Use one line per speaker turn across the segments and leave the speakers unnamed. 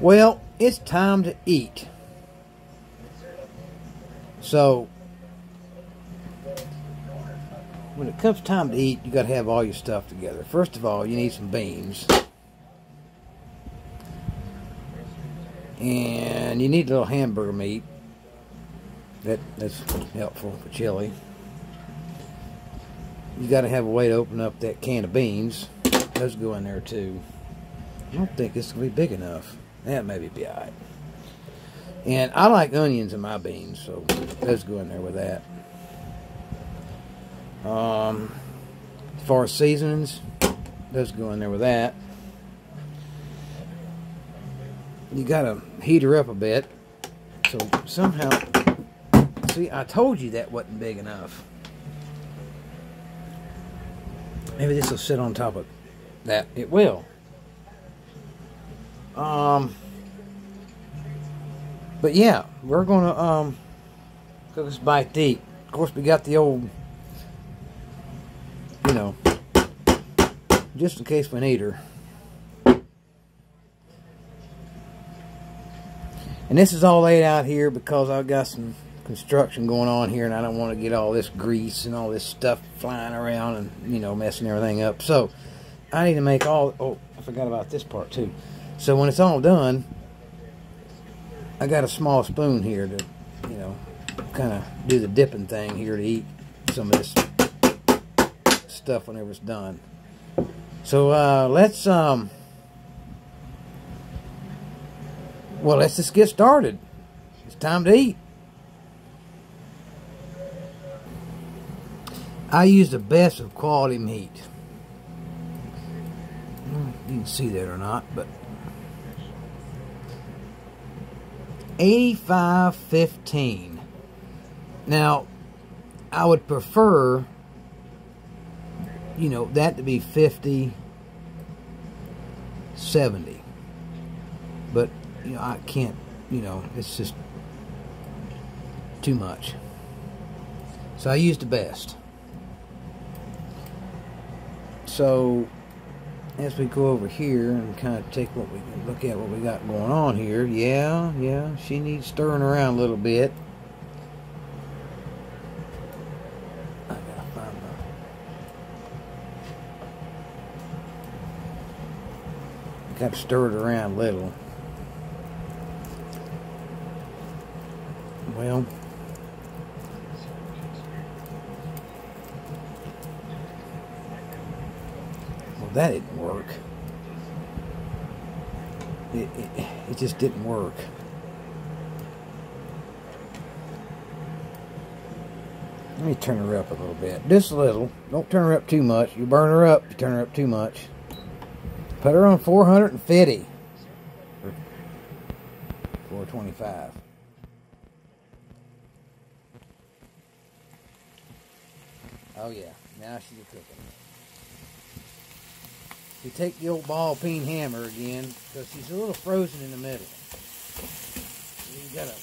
Well, it's time to eat. So, when it comes time to eat, you got to have all your stuff together. First of all, you need some beans. And you need a little hamburger meat. That's helpful for chili. You got to have a way to open up that can of beans. Those go in there too. I don't think this will be big enough. That maybe be alright. And I like onions in my beans, so those go in there with that. As far as seasonings, those go in there with that. You gotta heat her up a bit. So somehow, see, I told you that wasn't big enough. Maybe this will sit on top of that. It will. But yeah, we're gonna cook this bite to eat. Of course, we got the old, you know, just in case we need her. And this is all laid out here because I've got some construction going on here, and I don't want to get all this grease and all this stuff flying around and, you know, messing everything up. So I need to make all. Oh, I forgot about this part too. So when it's all done, I got a small spoon here to, you know, kind of do the dipping thing here to eat some of this stuff whenever it's done. So let's just get started. It's time to eat. I use the best of quality meat. You can see that or not, but 85-15. Now, I would prefer, you know, that to be 50-70. But, you know, I can't, you know, it's just too much. So I use the best. So as we go over here and kind of take what we look at what we got going on here, yeah, she needs stirring around a little bit. I gotta find the. Got to stir it around a little. Well. That didn't work. It just didn't work. Let me turn her up a little bit. Just a little. Don't turn her up too much. You burn her up if you turn her up too much. Put her on 450. Or 425. Oh yeah. Now she's cooking. We take the old ball peen hammer again because she's a little frozen in the middle. You gotta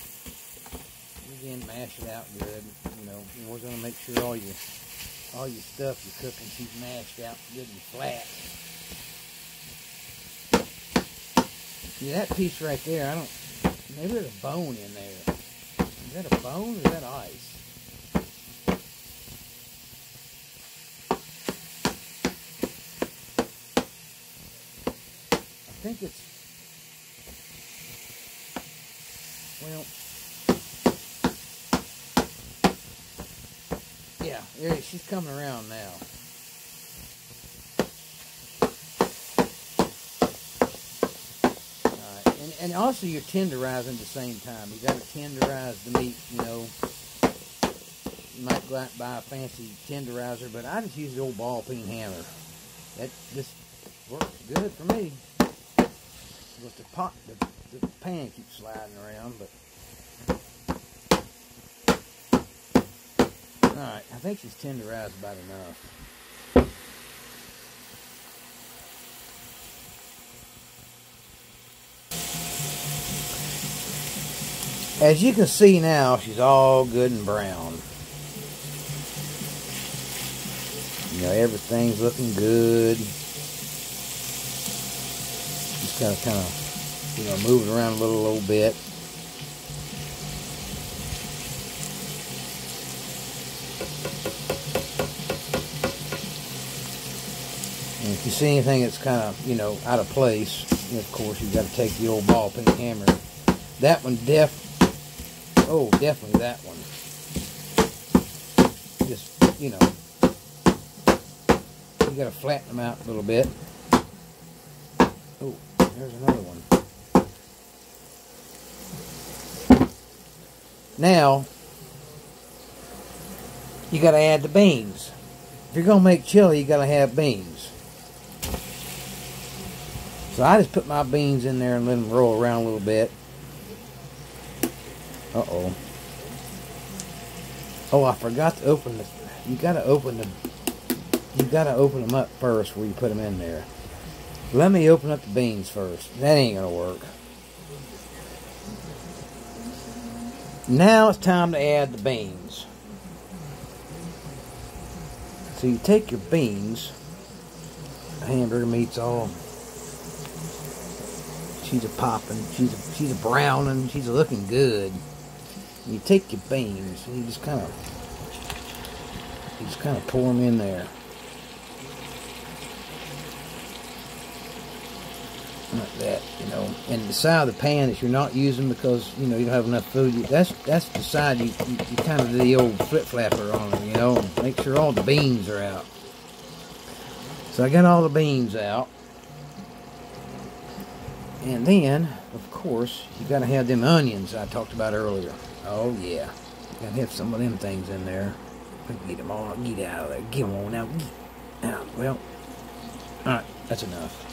again mash it out good. You know, we're gonna make sure all your stuff you're cooking, she's mashed out good and flat. Yeah, that piece right there, maybe there's a bone in there. Is that a bone or is that ice? I think it's, well, yeah, she's coming around now. Alright, and also you're tenderizing at the same time. You got to tenderize the meat, you know. You might go out and buy a fancy tenderizer, but I just use the old ball peen hammer. That just works good for me. But the pan keeps sliding around, but alright, I think she's tenderized about enough. As you can see now, she's all good and brown. You know, everything's looking good. Just gotta kind of you know, move it around a little bit. And if you see anything that's kind of, you know, out of place, of course, you've got to take the old ball peen hammer. That one definitely that one. Just, you know, you got to flatten them out a little bit. Oh, there's another one. Now, you got to add the beans. If you're going to make chili, you got to have beans. So I just put my beans in there and let them roll around a little bit. Uh-oh. Oh, I forgot to open the... You got to open them up first before you put them in there. Let me open up the beans first. That ain't going to work. Now it's time to add the beans. So you take your beans, hamburger meat's all, she's a popping, she's a browning, she's a looking good. And you take your beans and you just kind of pour them in there. Like that, you know. And the side of the pan that you're not using because, you know, you don't have enough food, that's the side you kind of do the old flip flapper on them, you know, and make sure all the beans are out. So I got all the beans out. And then, of course, you got to have them onions I talked about earlier. Oh yeah, got to have some of them things in there. Get them all, get out of there, get them on out, get out. Well, all right, that's enough.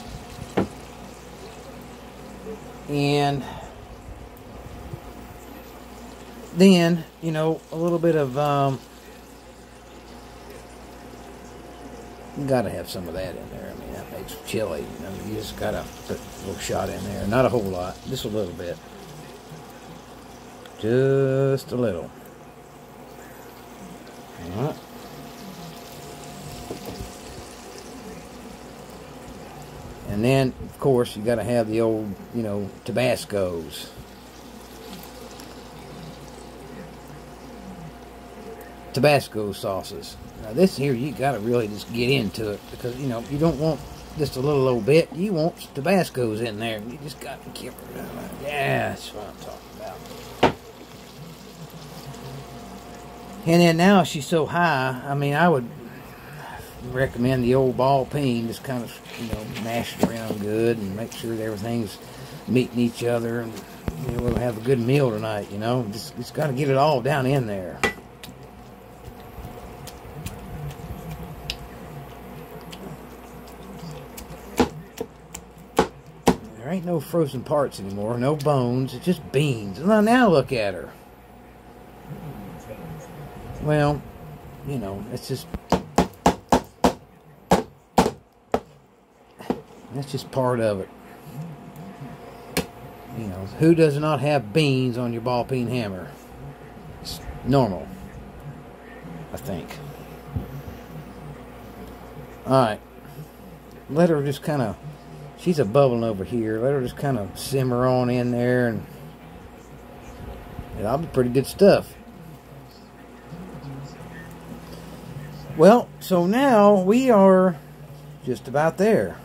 And then, you know, a little bit of, you gotta have some of that in there. I mean, that makes chili. I mean, you just gotta put a little shot in there. Not a whole lot, just a little bit. Just a little. All right. And then, of course, you got to have the old, you know, Tabascos. Tabasco sauces. Now, this here, you got to really just get into it because, you know, you don't want just a little old bit. You want Tabascos in there. You just got to keep it. Yeah, that's what I'm talking about. And then now she's so high, I mean, I would recommend the old ball peen, just kind of, you know, mash it around good and make sure that everything's meeting each other, and, you know, we'll have a good meal tonight, you know. Just got to get it all down in there. There ain't no frozen parts anymore, no bones, it's just beans. Now look at her. Well, you know, it's just... That's just part of it. You know, who does not have beans on your ball peen hammer? It's normal, I think. Alright. Let her just kind of... She's a bubbling over here. Let her just kind of simmer on in there, and it'll be pretty good stuff. Well, so now we are just about there.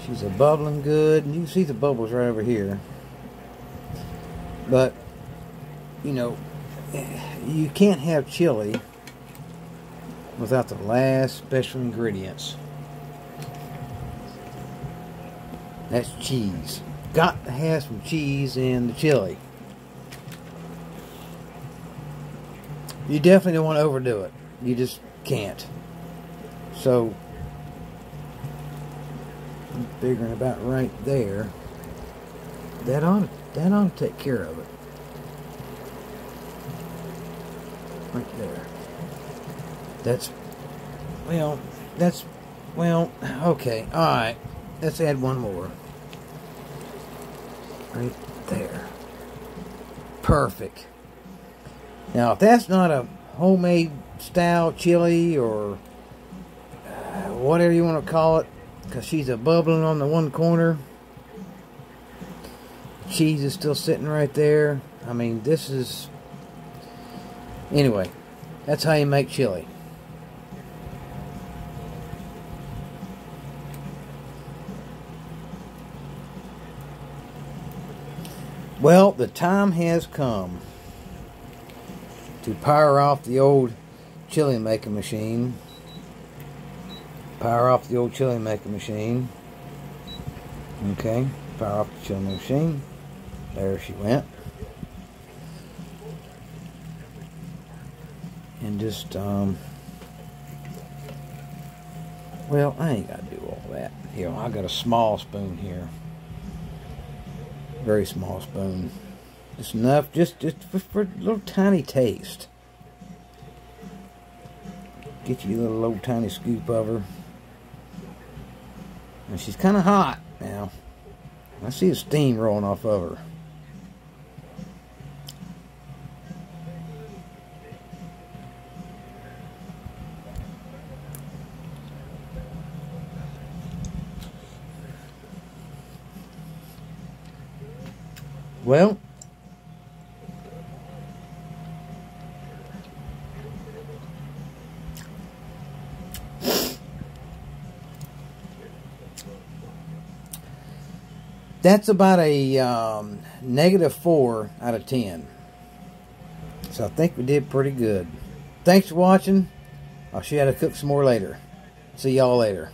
She's a bubbling good, and you can see the bubbles right over here. But, you know, you can't have chili without the last special ingredients. That's cheese. Got to have some cheese in the chili. You definitely don't want to overdo it. You just can't. So, I'm figuring about right there. That ought to take care of it. Right there. Well, okay. Alright. Let's add one more. Right there. Perfect. Now, if that's not a homemade style chili or whatever you want to call it, because she's a bubbling on the one corner, cheese is still sitting right there. I mean, this is... Anyway, that's how you make chili. Well, the time has come to power off the old chili making machine. Power off the old chili making machine. Okay, power off the chili machine. There she went. And just, well, I ain't got to do all that. Here, I got a small spoon here. Very small spoon. Just enough, just for a little tiny taste. Get you a little tiny scoop of her. And she's kind of hot now. I see the steam rolling off of her. Well, that's about a -4 out of 10. So I think we did pretty good. Thanks for watching. I'll show you how to cook some more later. See y'all later.